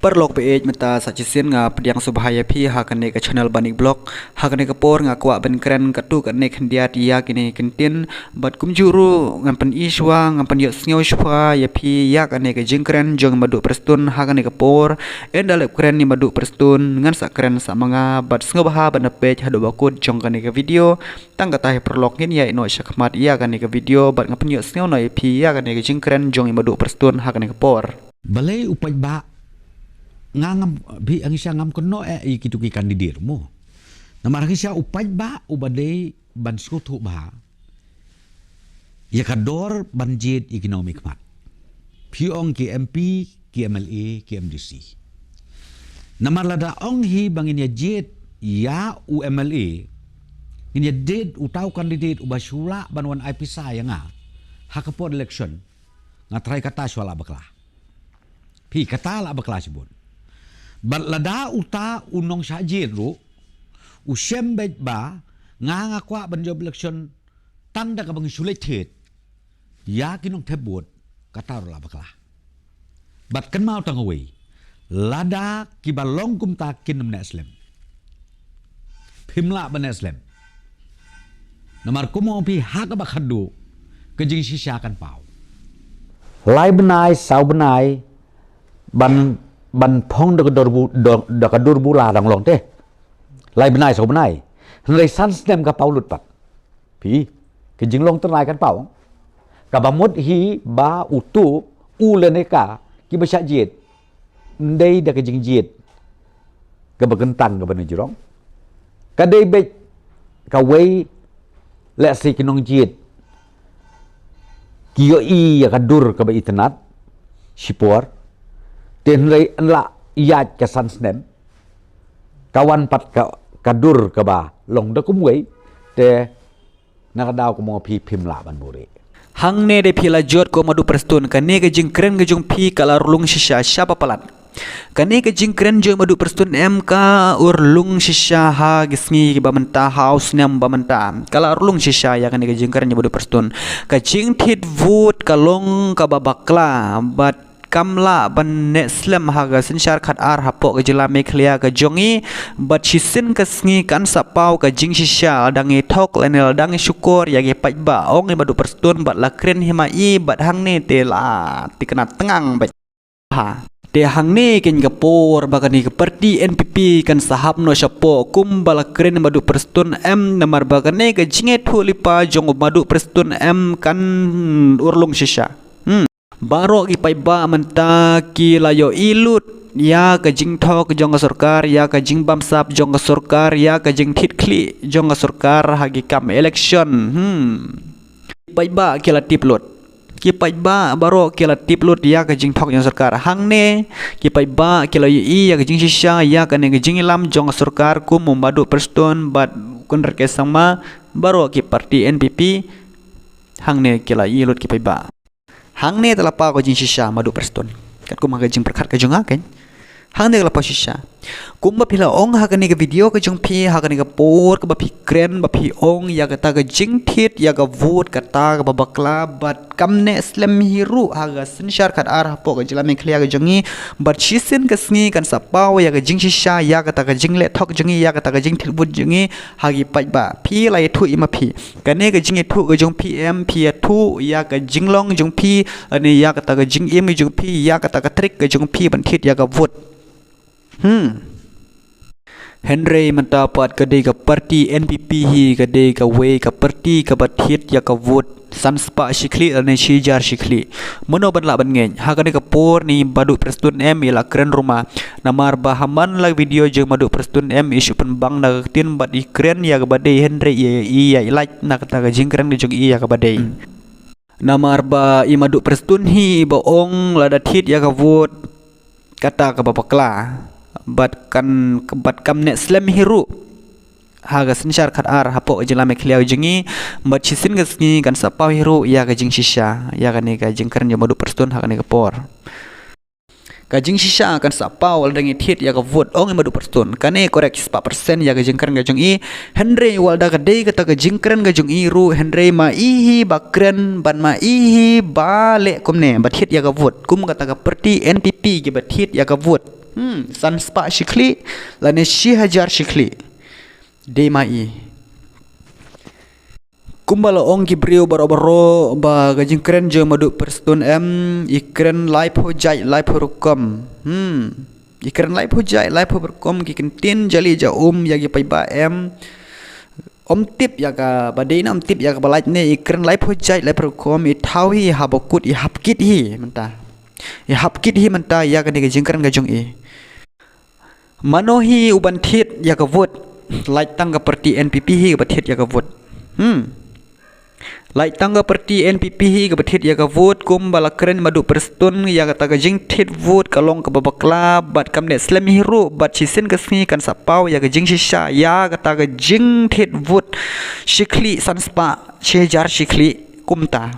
Perlok page meta sacisin nga pediang subhaya pi hakane ke channel banik blog hakane ke por nga kwa ben keren katu kane khendia tia kini kentin bat kumjuru ngampen iswa ngampen yok sngew shwa ya pi yak ane ke jingkren jong madu prestun hakane ke por endalep keren ni madu prestun ngan sak keren sak manga bat sngew baha ban page hado bakut jong kane ke video tang kata perlok ngin ya ino syakmat ya kane ke video bat ngampen yok sngew no ya pi yak ane ke jingkren jong madu prestun hakane ke por balai upai ba ngam bi ang isya ngam kono ikituki kandidir mo namar isya upai ba ubade ban sutu ba ya kador banjid economic mat piong ki MP ki MLA ki MDC namar lada ong hi bangin ya jid ya UMLA in ya did utau kandidat ubasula banwan IP saya nga hakapod election nga try kata swala bakla pi kata la bakla sibun balada uta unong sajid ru usem bet ba nga kwa ban job election tanda ka bang suletet ya kinong tebut kata la bakla bat kan mau tang away lada kibalong kum ta kinam neslem pimla ban neslem namar kumo pi hak ba khadu kejing sisya kan pau lai benai sau benai ban phong dak dur bula dang long te lai benai sau benai lai san stem ka pau lut pat pi kejing long tenai kan pau ka bamut hi ba utu uleneka ki ba jit ndai dak kejing jit ka bagentang ka ban jirong ka dei be ka wei le si kinong jit kiyo i ya kadur ka ba itenat sipor ten rei enla iyat ka san snem kawan pat ka kadur ka ba long da kumwei te nakadaw ko mo pi pimla ban buri hang ne de pila jot ko madu prestun kane ke jingkren ke jung pi kala rulung shisha siapa palan kane ke jingkren jung madu prestun MK urlung shisha ha gisngi bamenta house nem bamenta kala rulung shisha ya kane ke jingkren madu prestun ka jing thit vote kalong ka babakla bat kamla ban neslem haga sinshar khat ar hapo ke jila meklia ke jongi bat chisin ke sngi kan sapau ke jing shisha dangi thok lenel dangi syukur ya ge pajba ong madu prestun bat lakren himai bat hangne tela tikena tengang bat ha de hangne ken gapor bagani keperti NPP kan sahab no syapo kum balakren madu prestun M namar bagane ke jinge thulipa jong madu prestun M kan urlung shisha Baro ki paiba menta ki layo ilut ya ka jing thok jong sarkar ya ka jing bamsap jong sarkar ya ka jing thitkli jong sarkar hagi kam election paiba ki la tiplut ki paiba baro ki la tiplut ya ka jing thok jong sarkar hangne ki paiba ki layo i ya ka jing shisha ya ka ne jing lam jong sarkar kum madu prestun bat kun reke sama baro ki parti NPP hangne ki la ilut ki paiba hang ne telah pa ko jing shisha madu prestun kat ko maga jing perkat ka junga kan hang ne telah pa shisha kum ba pila ong ha kani ke video ka jung pi ha kani ke por ka ba pi kren ba pi ong ya ka ta ka jing thit ya ka vote ka ta ka ba bakla bat kam ne slam hiru ha ga sinshar khat ar po ka jila me khlia ka jungi bat chisin ka sngi kan sa paw ya ka jing shisha ya ka ta ka jing le thok jungi ya ka ta ka jing thil but jungi ha gi pai ba pi lai thu ima pi ka ne ka jing thu ka jung PM pi thu ya ka jing long jung pi ani ya ka ta ka jing im jung pi ya ka ta ka trick ka jung pi ban thit ya ka vote Henry menta pat kadai ka parti NPP hi kadai ka way ka parti ka bathit ya ka vote sanspa shikli ane shijar shikli mono banla bangeng ha kadai ka por ni madu prestun M ila keren rumah namar bahaman la video je madu prestun M isu penbang na tin bat ikren ya ka badai Henry ya like na kata ka jingkren ni jong ya ka badai namar ba i madu prestun hi ba ong la dathit ya ka vote kata ka babakla bat kam ne slam hiru haga sinshar khat ar hapo jila me khliau jingi bat chisin gasni kan sapau hiru ya ga jing shisha ya ga ne ga jing kern madu prestun ha ga ne ga por ka jing shisha kan sapau wal dangi thit ya ga vote ong madu prestun kane correct 4% ya ga jing kern ga jung i Henry wal da ga dei ga ta ga jing kern ga jung i ru Henry ma ihi bakren ban ma ihi ba le kumne bat hit ya ga vote kum ga ta ga parti NPP ge bat hit ya ga vote Sanspa shikli lane 6000 shikli demai kumbala ong ki brio baro ba gajing keren je madu perston ikren live ho jai live ho rukom ikren live ho jai live ho rukom ki kentin jali ja yagi pai ba tip yaga badina tip yaga balait ne ikren live ho jai live ho rukom I thau hi habokut I hapkit hi menta I hapkit hi menta yaga ne gajing keren gajong manohi uban thit yaga vot light tangga perti NPP hi bathit yaga vot Light tangga perti NPP hi ke betit ya ke vote kum bala keren madu perston ya ke taga jing tit vote kalong ke babakla bat kamne slam hero bat chisen ke sni kan sapau ya ke jing shisha ya ke taga jing tit vote shikli sanspa shejar shikli kumta